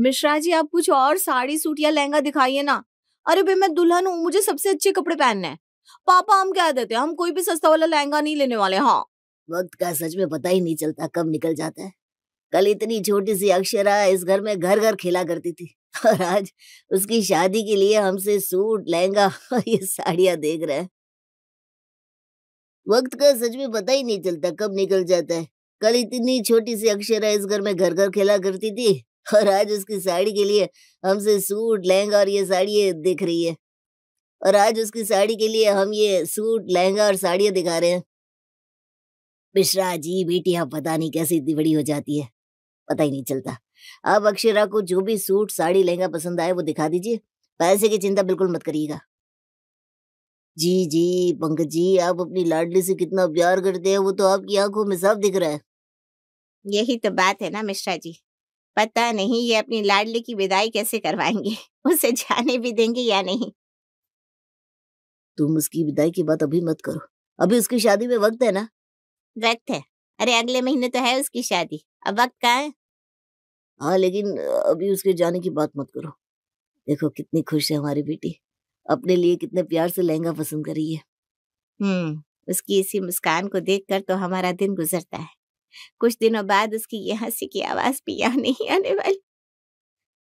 मिश्रा जी, आप कुछ और साड़ी सूट या लहंगा दिखाइए ना। अरे भाई, मैं दुल्हन हूँ, मुझे सबसे अच्छे कपड़े पहनने हैं। पापा हम कह देते हैं, हम कोई भी सस्ता वाला लहंगा नहीं लेने वाले। हाँ, वक्त का सच में पता ही नहीं चलता कब निकल जाता है। कल इतनी छोटी सी अक्षरा इस घर में घर घर खेला करती थी और आज उसकी शादी के लिए हमसे सूट लहंगा और ये साड़ियां देख रहे हैं। वक्त का सच में पता ही नहीं चलता कब निकल जाता है। कल इतनी छोटी सी अक्षरा इस घर में घर घर खेला करती थी और आज उसकी साड़ी के लिए हमसे सूट लहंगा और ये साड़ियां दिख रही है। और आज उसकी साड़ी के लिए हम ये सूट लहंगा और साड़ियां दिखा रहे हैं। मिश्रा जी, बेटियां पता नहीं कैसे इतनी बड़ी हो जाती है, पता ही नहीं चलता। अब अक्षरा को जो भी सूट साड़ी लहंगा पसंद आए वो दिखा दीजिए। पैसे की चिंता बिल्कुल मत करिएगा। जी जी, पंकज जी, आप अपनी लाडली से कितना प्यार करते हैं वो तो आपकी आंखों में साफ दिख रहा है। यही तो बात है ना मिश्रा जी, पता नहीं ये अपनी लाडली की विदाई कैसे करवाएंगे, उसे जाने भी देंगे या नहीं। तुम उसकी विदाई की बात अभी मत करो, अभी उसकी शादी में वक्त है ना। वक्त है? अरे अगले महीने तो है उसकी शादी, अब वक्त कहाँ है? हाँ, लेकिन अभी उसके जाने की बात मत करो। देखो कितनी खुश है हमारी बेटी, अपने लिए कितने प्यार से लहंगा पसंद कर रही है। उसकी इसी मुस्कान को देखकर तो हमारा दिन गुजरता है। कुछ दिनों बाद उसकी ये हंसी की आवाज भी यहाँ नहीं आने वाली।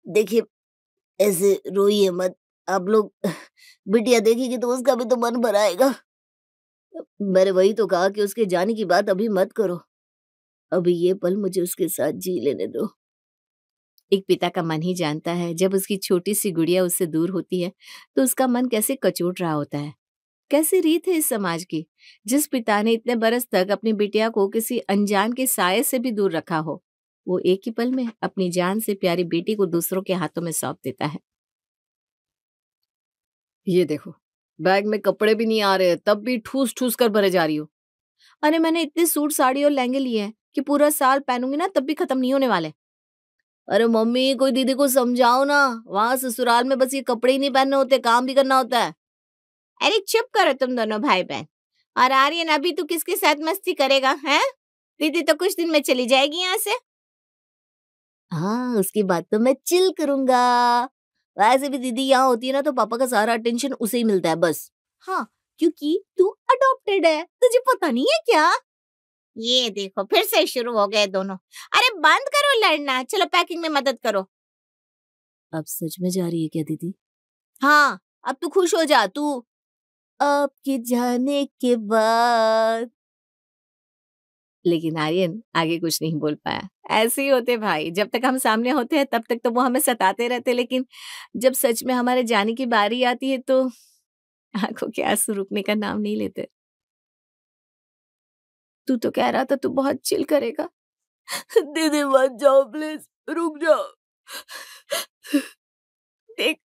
देखिए, ऐसे रोइए मत। आप लोग बिटिया देखेगी तो उसका भी तो मन भर आएगा। मैंने वही तो कहा कि उसके जाने की बात अभी मत करो, अभी ये पल मुझे उसके साथ जी लेने दो। एक पिता का मन ही जानता है, जब उसकी छोटी सी गुड़िया उससे दूर होती है तो उसका मन कैसे कचोट रहा होता है। कैसी रीत है इस समाज की, जिस पिता ने इतने बरस तक अपनी बिटिया को किसी अनजान के साये से भी दूर रखा हो, वो एक ही पल में अपनी जान से प्यारी बेटी को दूसरों के हाथों में सौंप देता है। ये देखो, बैग में कपड़े भी नहीं आ रहे, तब भी ठूस ठूस कर भरे जा रही हो। अरे मैंने इतने सूट साड़ी और लहंगे लिए हैं कि पूरा साल पहनूंगी ना, तब भी खत्म नहीं होने वाले। अरे मम्मी, कोई दीदी को समझाओ ना, वहां ससुराल में बस ये कपड़े ही नहीं पहनने होते, काम भी करना होता है। अरे चुप करो तुम दोनों भाई बहन। और आर्यन, अभी तू किसके साथ मस्ती करेगा हैं? दीदी तो कुछ दिन में चली जाएगी यहाँ से। हाँ, उसकी बात तो मैं चिल करूंगा। वैसे भी दीदी यहाँ होती है ना तो पापा का सारा अटेंशन उसे ही मिलता है बस। हाँ, क्योंकि तू अडॉप्टेड है, तुझे पता नहीं है क्या? ये देखो फिर से शुरू हो गए दोनों। अरे बंद करो लड़ना, चलो पैकिंग में मदद करो। अब सच में जा रही है क्या दीदी? हाँ, अब तू खुश हो जा तू। आपके जाने के बाद। लेकिन आर्यन आगे कुछ नहीं बोल पाया। ऐसे ही होते भाई, जब तक हम सामने होते हैं तब तक तो वो हमें सताते रहते, लेकिन जब सच में हमारे जाने की बारी आती है तो आंखों के आंसू रुकने का नाम नहीं लेते। तू तो कह रहा था तू बहुत चिल करेगा। दीदी मत जाओ प्लीज, रुक जाओ। देख,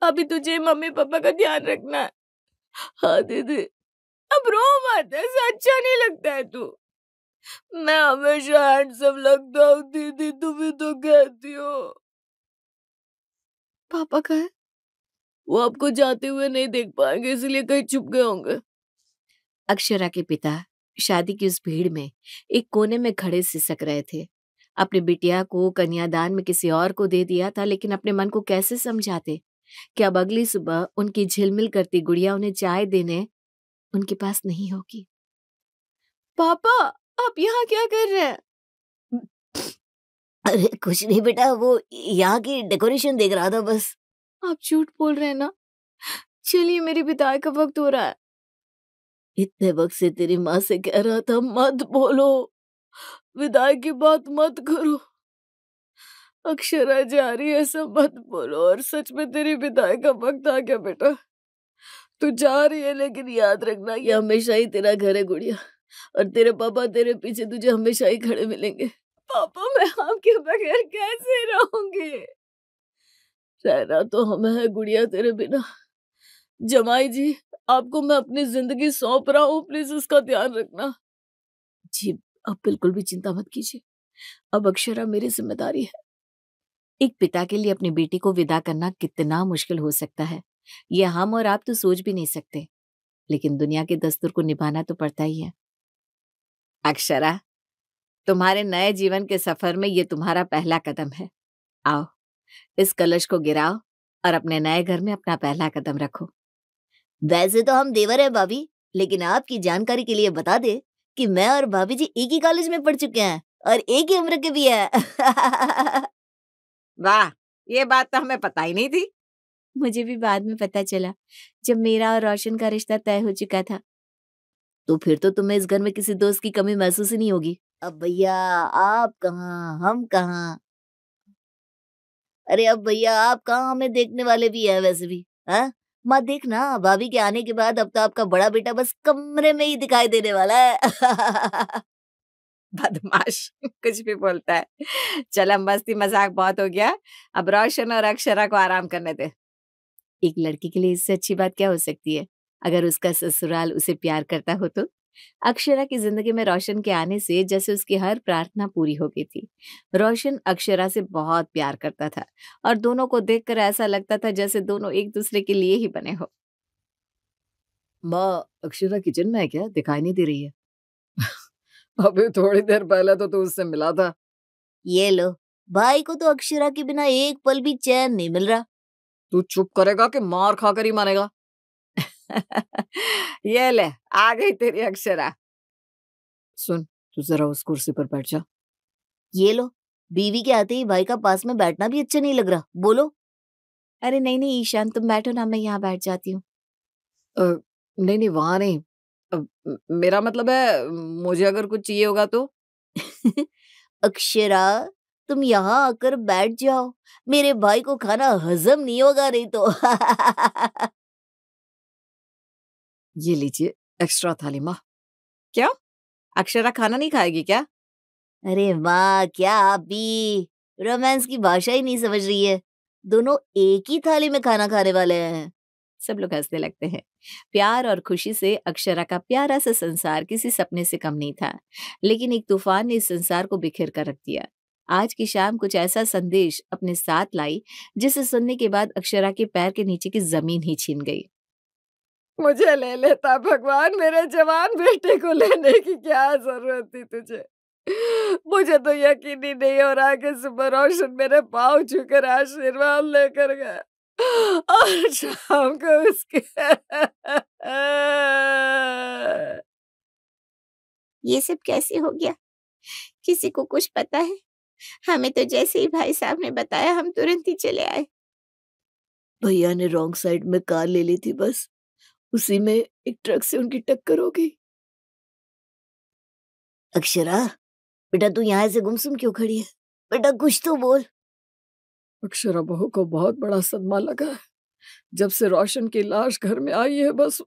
अभी तुझे मम्मी पापा का ध्यान रखना है। हाँ दीदी। अब रो मत, ऐसा अच्छा नहीं लगता है तू। मैं हमेशा हैंडसम लगता हूँ दीदी, तुम ही तो कहती हो। पापा का है? वो आपको जाते हुए नहीं देख पाएंगे इसलिए कहीं छुप गए होंगे। अक्षरा के पिता शादी की उस भीड़ में एक कोने में खड़े सिसक रहे थे। अपनी बिटिया को कन्यादान में किसी और को दे दिया था, लेकिन अपने मन को कैसे समझाते कि अब अगली सुबह उनकी झिलमिल करती गुड़िया उन्हें चाय देने उनके पास नहीं होगी। पापा, आप यहाँ क्या कर रहे हैं? अरे कुछ नहीं बेटा, वो यहाँ की डेकोरेशन देख रहा था बस। आप झूठ बोल रहे हैं ना? चलिए, मेरी विदाई का वक्त हो रहा है। इतने वक्त से तेरी माँ से कह रहा था मत बोलो, विदाई की बात मत करो। अक्षरा जा रही है ऐसा मत बोलो, और सच में तेरी विदाई का वक्त आ गया बेटा। तू जा रही है लेकिन याद रखना ये हमेशा ही तेरा घर है गुड़िया, और तेरे पापा तेरे पीछे तुझे हमेशा ही खड़े मिलेंगे। पापा, मैं आपके बगैर कैसे रहूंगी? रहना तो हमें है गुड़िया तेरे बिना। जमाई जी, आपको मैं अपनी जिंदगी सौंप रहा हूँ, प्लीज उसका ध्यान रखना। जी, आप बिल्कुल भी चिंता मत कीजिए, अब अक्षरा मेरी जिम्मेदारी है। एक पिता के लिए अपनी बेटी को विदा करना कितना मुश्किल हो सकता है, ये हम और आप तो सोच भी नहीं सकते, लेकिन दुनिया के दस्तूर को निभाना तो पड़ता ही है। अक्षरा, तुम्हारे नए जीवन के सफर में ये तुम्हारा पहला कदम है। आओ, इस कलश को गिराओ और अपने नए घर में अपना पहला कदम रखो। वैसे तो हम देवर हैं भाभी, लेकिन आपकी जानकारी के लिए बता दे कि मैं और भाभी जी एक ही कॉलेज में पढ़ चुके हैं और एक ही उम्र के भी हैं। वाह, ये बात तो हमें पता ही नहीं थी। मुझे भी बाद में पता चला, जब मेरा और रोशन का रिश्ता तय हो चुका था। तो फिर तो तुम्हें इस घर में किसी दोस्त की कमी महसूस ही नहीं होगी। अब भैया आप कहाँ, हम कहाँ। अरे अब भैया आप कहाँ, हमें देखने वाले भी है वैसे भी। हाँ माँ देखना, भाभी के आने के बाद अब तो आपका बड़ा बेटा बस कमरे में ही दिखाई देने वाला है। बदमाश, कुछ भी बोलता है। चल अब मस्ती मजाक बहुत हो गया, अब रोशन और अक्षरा को आराम करने दे। एक लड़की के लिए इससे अच्छी बात क्या हो सकती है? अगर उसका ससुराल उसे प्यार करता हो तो। अक्षरा की जिंदगी में रोशन के आने से जैसे उसकी हर प्रार्थना पूरी हो गई थी। रोशन अक्षरा से बहुत प्यार करता था और दोनों को देखकर ऐसा लगता था जैसे दोनों एक दूसरे के लिए ही बने हो। माँ, अक्षरा किचन में है क्या? दिखाई नहीं दे रही है। अभी थोड़ी देर पहले तो तू उससे मिला था। ये लो, भाई को तो अक्षरा के बिना एक पल भी चैन नहीं मिल रहा। तू चुप करेगा कि मार खाकर ही मानेगा? ये ले, आ गई तेरी अक्षरा। सुन, तू जरा उस कुर्सी पर बैठ जा। ये लो, बीवी के आते ही भाई का पास में बैठना भी अच्छा नहीं लग रहा। बोलो। अरे नहीं नहीं ईशान, तुम बैठो ना, मैं यहाँ बैठ जाती हूँ। नहीं नहीं, वहां नहीं। मेरा मतलब है, मुझे अगर कुछ चाहिए होगा तो। अक्षरा तुम यहाँ आकर बैठ जाओ, मेरे भाई को खाना हजम नहीं होगा नहीं तो। ये लीजिए एक्स्ट्रा थाली माँ। क्यों, अक्षरा खाना नहीं खाएगी क्या? अरे वाह, क्या आप भी रोमांस की भाषा ही नहीं समझ रही है। दोनों एक ही थाली में खाना खाने वाले हैं। सब लोग हंसने लगते हैं। प्यार और खुशी से अक्षरा का प्यारा सा संसार किसी सपने से कम नहीं था, लेकिन एक तूफान ने इस संसार को बिखेर कर रख दिया। आज की शाम कुछ ऐसा संदेश अपने साथ लाई जिसे सुनने के बाद अक्षरा के पैर के नीचे की जमीन ही छीन गई। मुझे ले लेता भगवान, मेरे जवान बेटे को लेने की क्या जरूरत थी तुझे? मुझे तो यकीन ही नहीं हो रहा कि सुबह रोशन मेरे पाँव छूकर आशीर्वाद लेकर गया और शाम को उसके ये सब कैसे हो गया? किसी को कुछ पता है? हमें तो जैसे ही भाई साहब ने बताया हम तुरंत ही चले आए। भैया ने रॉन्ग साइड में कार ले ली थी, बस उसी में एक ट्रक से उनकी टक्कर हो गई। अक्षरा बेटा, तू यहाँ से गुमसुम क्यों खड़ी है? बेटा कुछ तो बोल। अक्षरा बहू को बहुत बड़ा सदमा लगा है। जब से रोशन की लाश घर में आई है, बस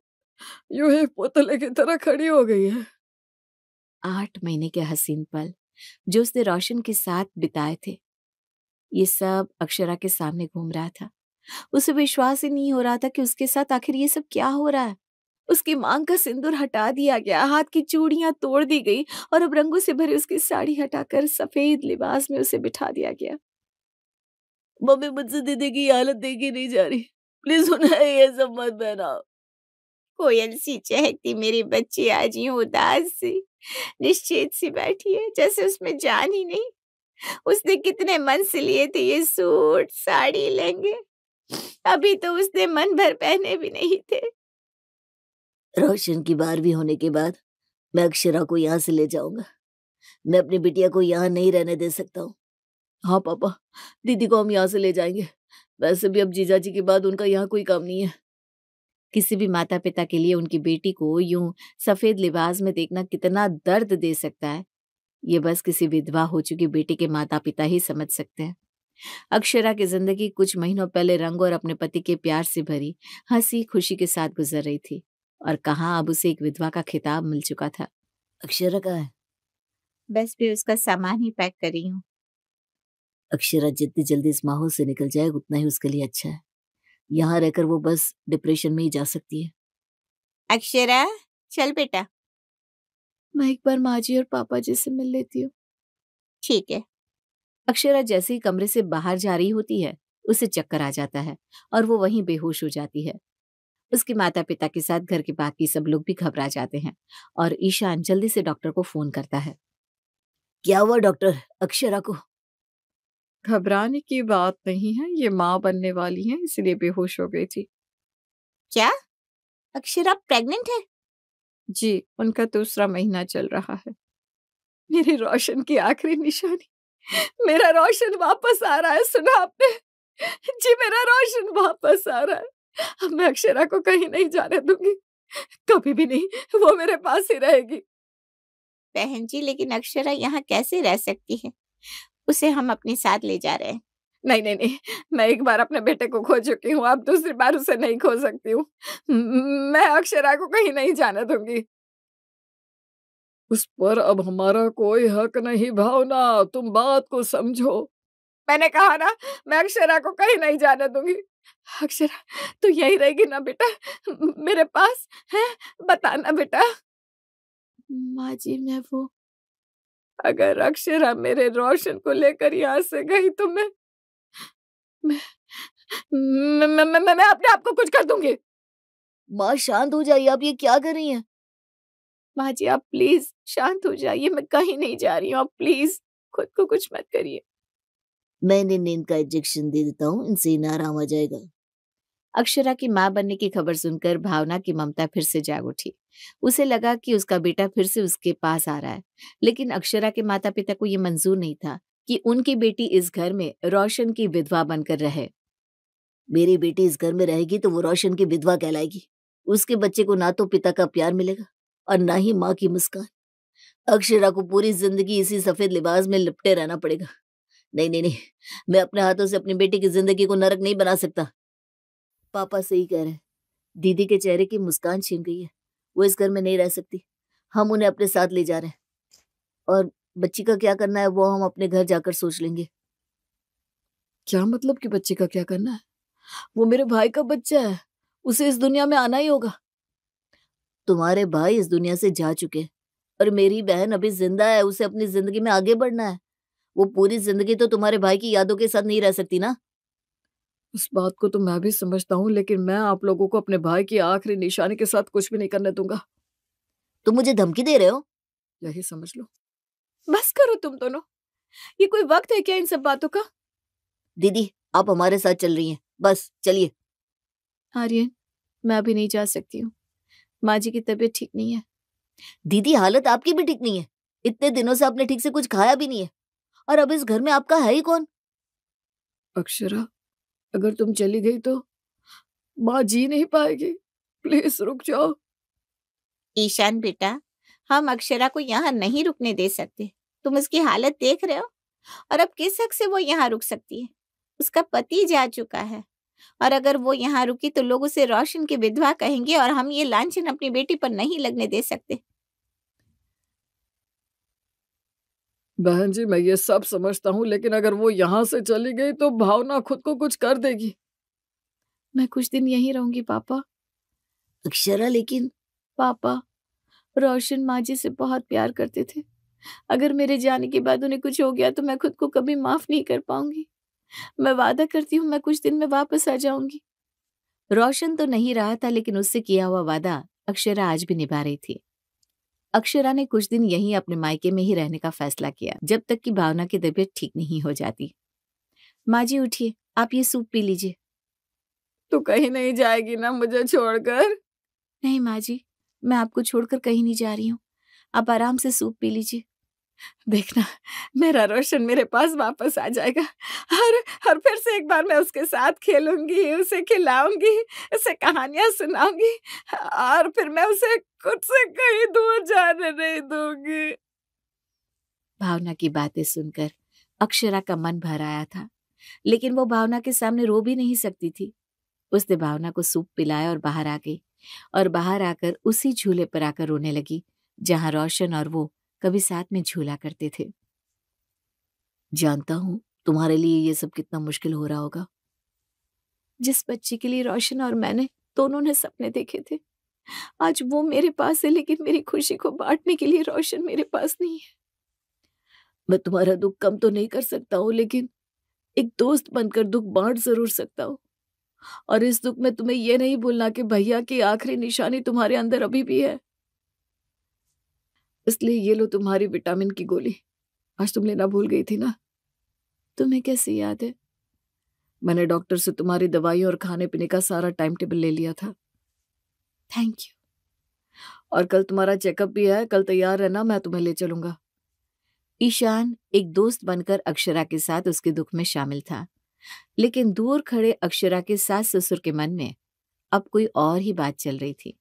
यूं ही पुतले की तरह खड़ी हो गई है। 8 महीने के हसीन पल जो उसने रोशन के साथ बिताए थे, ये सब अक्षरा के सामने घूम रहा था। उसे विश्वास ही नहीं हो रहा था कि उसके साथ आखिर ये सब क्या हो रहा है। उसकी मांग का सिंदूर हटा दिया गया, हाथ की चूड़ियां तोड़ दी गई और अब रंगों से भरी उसकी साड़ी हटाकर सफेद लिबास में उसे बिठा दिया गया। मम्मी मुझसे दीदी की हालत देखी नहीं जा रही, प्लीज उन्हें ये सब मत पहनाओ। कोयल सी चहकती मेरी बच्ची आज यूं उदास सी निश्चित सी बैठी है, जैसे उसमें जान ही नहीं। उसने कितने मन से लिए थे ये सूट साड़ी लहंगे, अभी तो उसने मन भर पहने भी नहीं थे। रोशन की 12वीं होने के बाद मैं अक्षरा को यहाँ से ले जाऊंगा। मैं अपनी बिटिया को यहाँ नहीं रहने दे सकता हूँ। हाँ पापा, दीदी को हम यहाँ से ले जाएंगे। वैसे भी अब जीजा जी के बाद उनका यहाँ कोई काम नहीं है। किसी भी माता पिता के लिए उनकी बेटी को यूं सफेद लिबास में देखना कितना दर्द दे सकता है, ये बस किसी विधवा हो चुकी बेटी के माता पिता ही समझ सकते हैं। अक्षरा की जिंदगी कुछ महीनों पहले रंग और अपने पति के प्यार से भरी हंसी खुशी के साथ गुजर रही थी, और कहाँ अब उसे एक विधवा का खिताब मिल चुका था। अक्षरा कहाँ है? बस भी उसका सामान ही पैक कर रही हूँ। अक्षरा जितनी जल्दी इस माहौल से निकल जाए उतना ही उसके लिए अच्छा है। यहाँ रहकर वो बस डिप्रेशन में ही जा सकती है। अक्षरा चल बेटा। मैं एक बार माँ जी और पापा जी से मिल लेती हूँ। ठीक है। अक्षरा जैसे ही कमरे से बाहर जा रही होती है, उसे चक्कर आ जाता है और वो वहीं बेहोश हो जाती है। उसके माता पिता के साथ घर के बाकी सब लोग भी घबरा जाते हैं और ईशान जल्दी से डॉक्टर को फोन करता है। क्या हुआ डॉक्टर? अक्षरा को घबराने की बात नहीं है, ये माँ बनने वाली है इसलिए बेहोश हो गई थी। क्या अक्षरा प्रेग्नेंट है? जी, उनका दूसरा महीना चल रहा है। मेरे रोशन की आखिरी निशानी, मेरा रोशन वापस आ रहा है, सुना आपने? जी, मेरा रोशन वापस आ रहा है। अब मैं अक्षरा को कहीं नहीं जाने दूंगी, कभी भी नहीं, वो मेरे पास ही रहेगी। बहन जी, लेकिन अक्षरा यहाँ कैसे रह सकती है? उसे हम अपने साथ ले जा रहे हैं। नहीं नहीं नहीं, मैं एक बार अपने बेटे को खो चुकी हूँ, अब दूसरी बार उसे नहीं खो सकती हूँ। मैं अक्षरा को कहीं नहीं जाने दूंगी। उस पर अब हमारा कोई हक नहीं भावना, तुम बात को समझो। मैंने कहा ना, मैं अक्षरा को कहीं नहीं जाने दूंगी। अक्षरा, तू यही रहेगी ना बेटा, मेरे पास है? बताना बेटा। माँ जी, अगर अक्षरा मेरे रोशन को लेकर यहाँ से गई तो मैं मैं अपने आप को कुछ कर दूंगी। माँ शांत हो जाइए, आप ये क्या कर रही हैं? माँ जी, आप प्लीज शांत हो जाइए, मैं कहीं नहीं जा रही हूँ, आप प्लीज खुद को कुछ मत करिए। मैं इन्हें नींद का इंजेक्शन दे देता हूँ, इनसे इन्हें आराम आ जाएगा। अक्षरा की मां बनने की खबर सुनकर भावना की ममता फिर से जाग उठी। उसे लगा कि उसका बेटा फिर से उसके पास आ रहा है, लेकिन अक्षरा के माता पिता को ये मंजूर नहीं था कि उनकी बेटी इस घर में रोशन की विधवा बनकर रहे। मेरी बेटी इस घर में रहेगी तो वो रोशन की विधवा कहलाएगी। उसके बच्चे को ना तो पिता का प्यार मिलेगा और ना ही माँ की मुस्कान। अक्षरा को पूरी जिंदगी इसी सफेद लिबास में लिपटे रहना पड़ेगा। नहीं नहीं नहीं, मैं अपने हाथों से अपनी बेटी की जिंदगी को नरक नहीं बना सकता। पापा सही कह रहे हैं, दीदी के चेहरे की मुस्कान छीन गई है, वो इस घर में नहीं रह सकती। हम उन्हें अपने साथ ले जा रहे हैं और बच्ची का क्या करना है वो हम अपने घर जाकर सोच लेंगे। क्या मतलब कि बच्चे का क्या करना है? वो मेरे भाई का बच्चा है, उसे इस दुनिया में आना ही होगा। तुम्हारे भाई इस दुनिया से जा चुके हैं और मेरी बहन अभी जिंदा है, उसे अपनी जिंदगी में आगे बढ़ना है। वो पूरी जिंदगी तो तुम्हारे भाई की यादों के साथ नहीं रह सकती ना। उस बात को तो मैं भी समझता हूँ, लेकिन मैं आप लोगों को अपने भाई की आखिरी निशानी के साथ कुछ भी नहीं करने दूंगा। तुम मुझे धमकी दे रहे हो? यही समझ लो। बस करो तुम दोनों, ये कोई वक्त है क्या इन सब बातों का? दीदी, आप हमारे साथ चल रही हैं, बस चलिए। आर्यन, मैं अभी नहीं जा सकती हूँ, माँ जी की तबीयत ठीक नहीं है। दीदी, हालत आपकी भी ठीक नहीं है। इतने दिनों से आपने ठीक से कुछ खाया भी नहीं है और अब इस घर में आपका है ही कौन? अक्षरा, अगर तुम चली गई तो माँ जी नहीं पाएगी, प्लीज रुक जाओ। ईशान बेटा, हम अक्षरा को यहाँ नहीं रुकने दे सकते। तुम उसकी हालत देख रहे हो, और अब किस हक से वो यहाँ रुक सकती है? उसका पति जा चुका है, और अगर वो यहाँ रुकी तो लोग उसे रोशन की विधवा कहेंगे, और हम ये लांछन अपनी बेटी पर नहीं लगने दे सकते। बहन जी, मैं ये सब समझता हूँ, लेकिन अगर वो यहाँ से चली गई तो भावना खुद को कुछ कर देगी। मैं कुछ दिन यहीं रहूंगी पापा। अक्षरा, लेकिन पापा, रोशन माँ जी से बहुत प्यार करते थे। अगर मेरे जाने के बाद उन्हें कुछ हो गया तो मैं खुद को कभी माफ नहीं कर पाऊंगी। मैं वादा करती हूँ, मैं कुछ दिन में वापस आ जाऊंगी। रोशन तो नहीं रहा था, लेकिन उससे किया हुआ वादा अक्षरा आज भी निभा रही थी। अक्षरा ने कुछ दिन यहीं अपने मायके में ही रहने का फैसला किया, जब तक कि भावना की तबीयत ठीक नहीं हो जाती। माँ जी उठिए, आप ये सूप पी लीजिए। तू कहीं नहीं जाएगी ना मुझे छोड़कर? नहीं माँ जी, मैं आपको छोड़कर कहीं नहीं जा रही हूँ, आप आराम से सूप पी लीजिए। देखना, मेरा रोशन मेरे पास वापस आ जाएगा, और फिर से एक बार मैं उसके साथ खेलूंगी, उसे खिलाऊंगी, उसे कहानियां सुनाऊंगी, और फिर मैं उसे खुद से कहीं दूर जाने नहीं दूंगी। भावना की बातें सुनकर अक्षरा का मन भर आया था, लेकिन वो भावना के सामने रो भी नहीं सकती थी। उसने भावना को सूप पिलाया और बाहर आ गई, और बाहर आकर उसी झूले पर आकर रोने लगी जहां रोशन और वो कभी साथ में झूला करते थे। जानता हूँ तुम्हारे लिए ये सब कितना मुश्किल हो रहा होगा। जिस बच्चे के लिए रोशन और मैंने दोनों ने सपने देखे थे, आज वो मेरे पास है, लेकिन मेरी खुशी को बांटने के लिए रोशन मेरे पास नहीं है। मैं तुम्हारा दुख कम तो नहीं कर सकता हूँ, लेकिन एक दोस्त बनकर दुख बांट जरूर सकता हूँ। और इस दुख में तुम्हें यह नहीं भूलना कि भैया की आखिरी निशानी तुम्हारे अंदर अभी भी है। इसलिए ये लो तुम्हारी विटामिन की गोली, आज तुम लेना भूल गई थी ना। तुम्हें कैसे याद है? मैंने डॉक्टर से तुम्हारी दवाइयों और खाने पीने का सारा टाइम टेबल ले लिया था। Thank you. और कल तुम्हारा चेकअप भी है, कल तैयार रहना, मैं तुम्हें ले चलूंगा। ईशान एक दोस्त बनकर अक्षरा के साथ उसके दुख में शामिल था, लेकिन दूर खड़े अक्षरा के सास ससुर के मन में अब कोई और ही बात चल रही थी।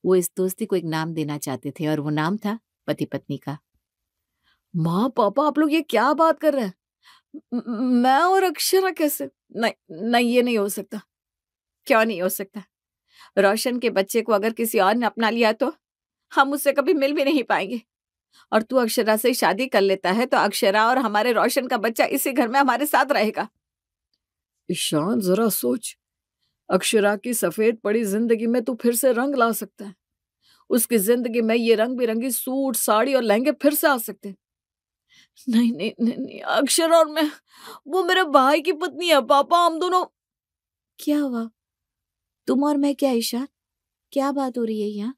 वो इस दोस्ती को एक नाम देना चाहते थे और वो नाम था पति पत्नी का। माँ पापा, आप लोग ये क्या बात कर रहे हैं? मैं और अक्षरा कैसे? नहीं नहीं, ये नहीं हो सकता। क्यों नहीं हो सकता? रोशन के बच्चे को अगर किसी और ने अपना लिया तो हम उससे कभी मिल भी नहीं पाएंगे। और तू अक्षरा से शादी कर लेता है तो अक्षरा और हमारे रोशन का बच्चा इसी घर में हमारे साथ रहेगा। ईशान, जरा सोच, अक्षरा की सफेद पड़ी जिंदगी में तू फिर से रंग ला सकता है। उसकी जिंदगी में ये रंग बिरंगी सूट, साड़ी और लहंगे फिर से आ सकते हैं। नहीं नहीं नहीं नहीं, अक्षरा और मैं, वो मेरे भाई की पत्नी है पापा, हम दोनों। क्या हुआ? तुम और मैं क्या ईशान? क्या बात हो रही है यहाँ?